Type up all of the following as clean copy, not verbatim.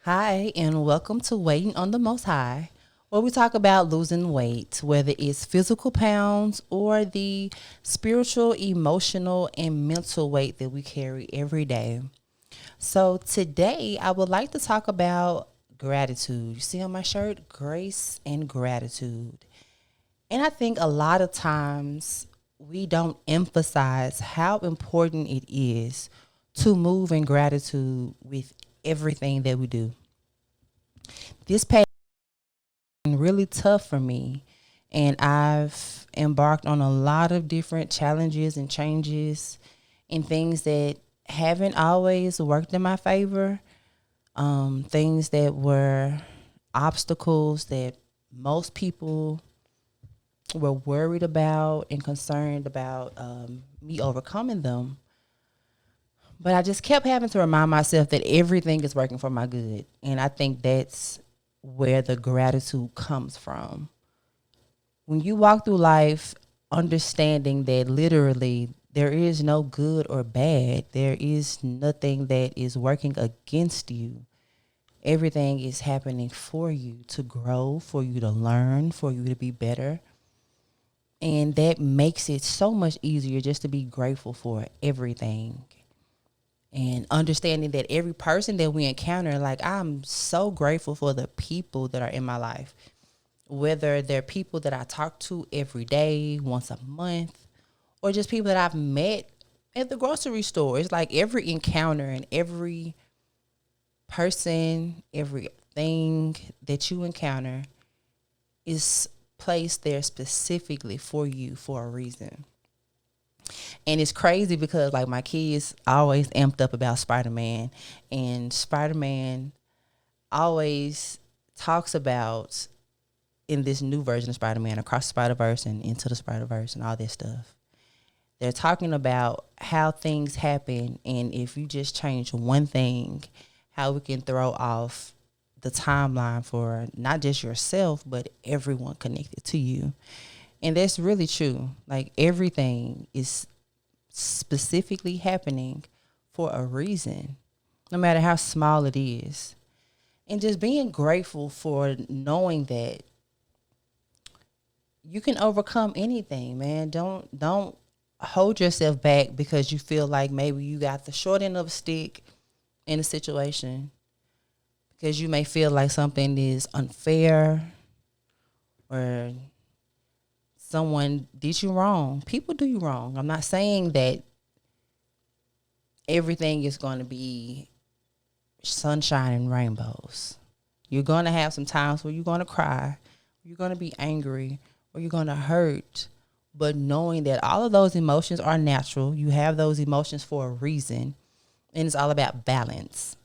Hi, and welcome to Waiting on the Most High, where we talk about losing weight, whether it's physical pounds or the spiritual, emotional, and mental weight that we carry every day. So, today I would like to talk about gratitude. You see on my shirt, grace and gratitude. And I think a lot of times we don't emphasize how important it is to move in gratitude with everything that we do. This past been really tough for me, and I've embarked on a lot of different challenges and changes and things that haven't always worked in my favor. Things that were obstacles that most people were worried about and concerned about me overcoming them. But I just kept having to remind myself that everything is working for my good. And I think that's where the gratitude comes from. When you walk through life understanding that literally there is no good or bad, there is nothing that is working against you. Everything is happening for you to grow, for you to learn, for you to be better. And that makes it so much easier just to be grateful for everything. And understanding that every person that we encounter, like I'm so grateful for the people that are in my life, whether they're people that I talk to every day, once a month, or just people that I've met at the grocery store. It's like every encounter and every person, everything that you encounter is placed there specifically for you for a reason. And it's crazy because like my kids always amped up about Spider-Man, and Spider-Man always talks about in this new version of Spider-Man, Across the Spider-Verse and Into the Spider-Verse and all this stuff. They're talking about how things happen, and if you just change one thing, how we can throw off the timeline for not just yourself, but everyone connected to you. And that's really true. Like everything is specifically happening for a reason, no matter how small it is. And just being grateful for knowing that you can overcome anything, man. Don't hold yourself back because you feel like maybe you got the short end of a stick in a situation, because you may feel like something is unfair or someone did you wrong. People do you wrong. I'm not saying that everything is going to be sunshine and rainbows. You're going to have some times where you're going to cry, you're going to be angry, or you're going to hurt. But knowing that all of those emotions are natural, you have those emotions for a reason, and it's all about balance.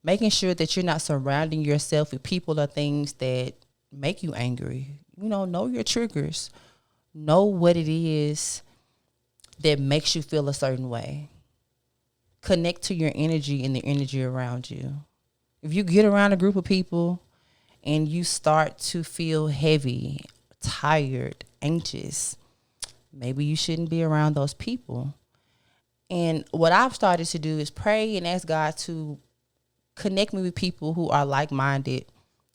Making sure that you're not surrounding yourself with people or things that make you angry. Know your triggers. Know what it is that makes you feel a certain way. Connect to your energy and the energy around you. If you get around a group of people and you start to feel heavy, tired, anxious, maybe you shouldn't be around those people. And what I've started to do is pray and ask God to connect me with people who are like-minded,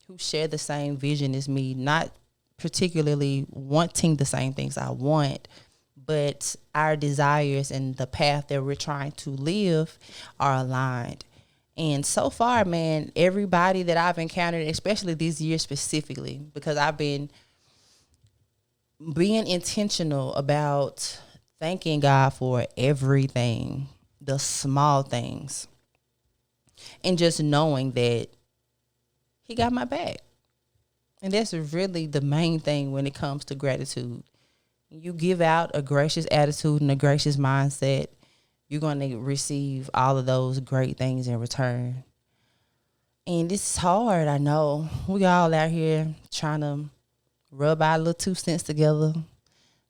who share the same vision as me, not particularly wanting the same things I want, but our desires and the path that we're trying to live are aligned. And so far, man, everybody that I've encountered, especially this year specifically, because I've been being intentional about thanking God for everything, the small things, and just knowing that He got my back. And that's really the main thing when it comes to gratitude. You give out a gracious attitude and a gracious mindset, you're going to receive all of those great things in return. And this is hard, I know. We all out here trying to rub our little 2 cents together,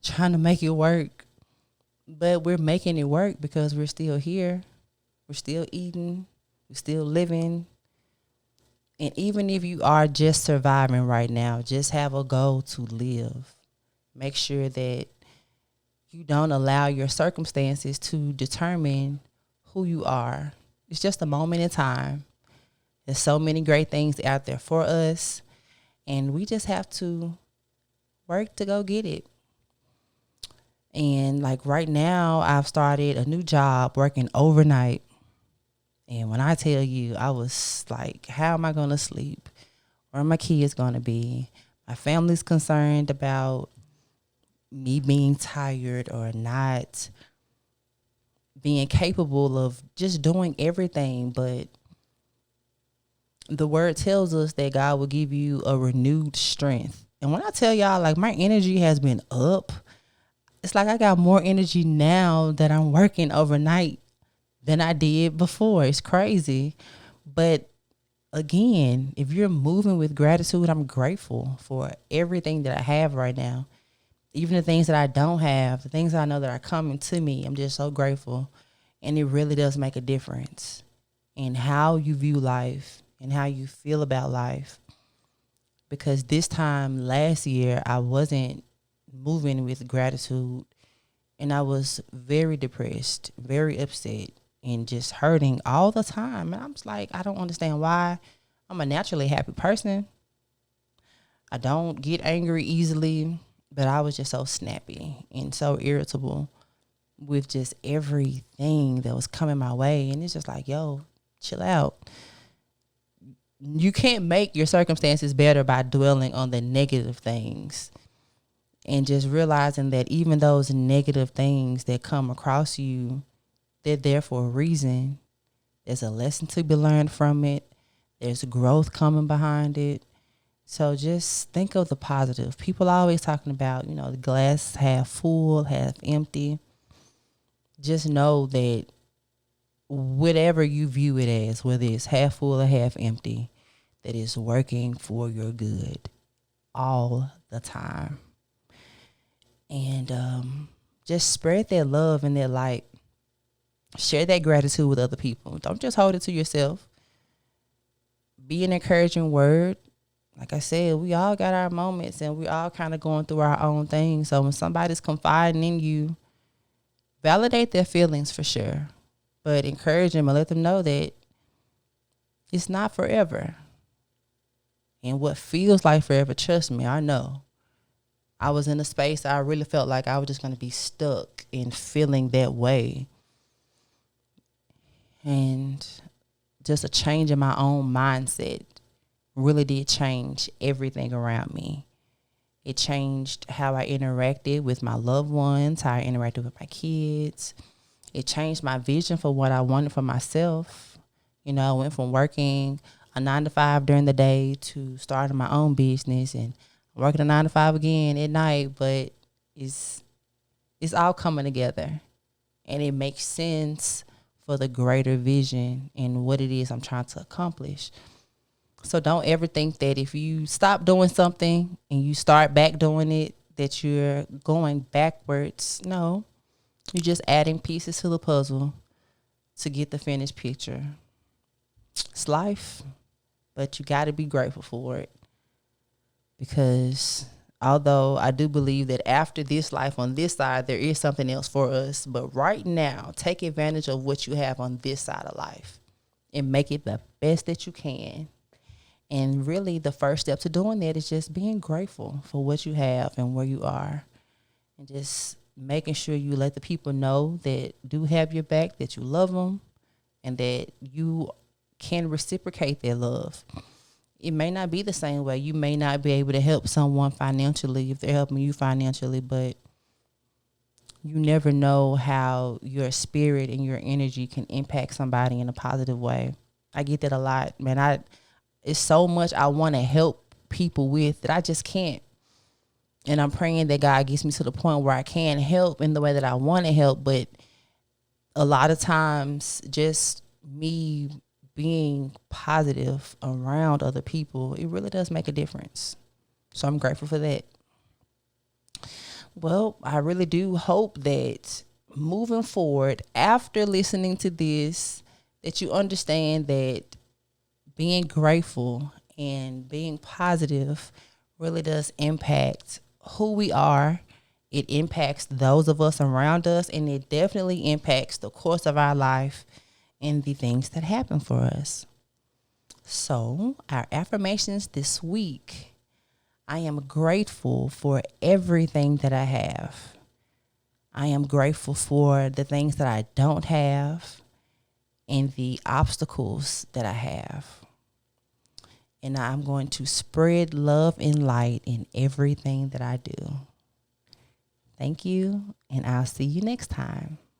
trying to make it work. But we're making it work because we're still here. We're still eating. We're still living. And even if you are just surviving right now, just have a goal to live. Make sure that you don't allow your circumstances to determine who you are. It's just a moment in time. There's so many great things out there for us, and we just have to work to go get it. And like right now, I've started a new job working overnight. And when I tell you, I was like, how am I going to sleep? Where are my kids going to be? My family's concerned about me being tired or not being capable of just doing everything. But the word tells us that God will give you a renewed strength. And when I tell y'all, like, my energy has been up, it's like I got more energy now that I'm working overnight than I did before. It's crazy. But again, if you're moving with gratitude, I'm grateful for everything that I have right now. Even the things that I don't have, the things I know that are coming to me, I'm just so grateful. And it really does make a difference in how you view life and how you feel about life. Because this time last year, I wasn't moving with gratitude, and I was very depressed, very upset, and just hurting all the time. And I'm just like, I don't understand why. I'm a naturally happy person. I don't get angry easily, but I was just so snappy and so irritable with just everything that was coming my way. And it's just like, yo, chill out. You can't make your circumstances better by dwelling on the negative things, and just realizing that even those negative things that come across you, they're there for a reason. There's a lesson to be learned from it. There's growth coming behind it. So just think of the positive. People are always talking about, the glass half full, half empty. Just know that whatever you view it as, whether it's half full or half empty, that is working for your good all the time. And just spread that love and that light. Share that gratitude with other people. Don't just hold it to yourself. Be an encouraging word. Like I said, we all got our moments and we all kind of going through our own things. So when somebody's confiding in you, validate their feelings for sure. But encourage them and let them know that it's not forever. And what feels like forever, trust me, I know. I was in a space I really felt like I was just going to be stuck in feeling that way. And just a change in my own mindset really did change everything around me. It changed how I interacted with my loved ones, how I interacted with my kids. It changed my vision for what I wanted for myself. I went from working a 9-to-5 during the day to starting my own business and working a 9-to-5 again at night. But it's all coming together, and it makes sense for the greater vision and what it is I'm trying to accomplish. So don't ever think that if you stop doing something and you start back doing it, that you're going backwards. No, you're just adding pieces to the puzzle to get the finished picture. It's life, but you got to be grateful for it. Because although I do believe that after this life on this side, there is something else for us. But right now, take advantage of what you have on this side of life and make it the best that you can. And really, the first step to doing that is just being grateful for what you have and where you are. And just making sure you let the people know that do have your back, that you love them, and that you can reciprocate their love. It may not be the same way. You may not be able to help someone financially if they're helping you financially, but you never know how your spirit and your energy can impact somebody in a positive way. I get that a lot, man. It's so much I want to help people with that I just can't. And I'm praying that God gets me to the point where I can help in the way that I want to help. But a lot of times, just me being positive around other people, it really does make a difference. So I'm grateful for that. Well, I really do hope that moving forward, after listening to this, that you understand that being grateful and being positive really does impact who we are. It impacts those of us around us, and it definitely impacts the course of our life and the things that happen for us. So, our affirmations this week: I am grateful for everything that I have. I am grateful for the things that I don't have and the obstacles that I have. And I'm going to spread love and light in everything that I do. Thank you, and I'll see you next time.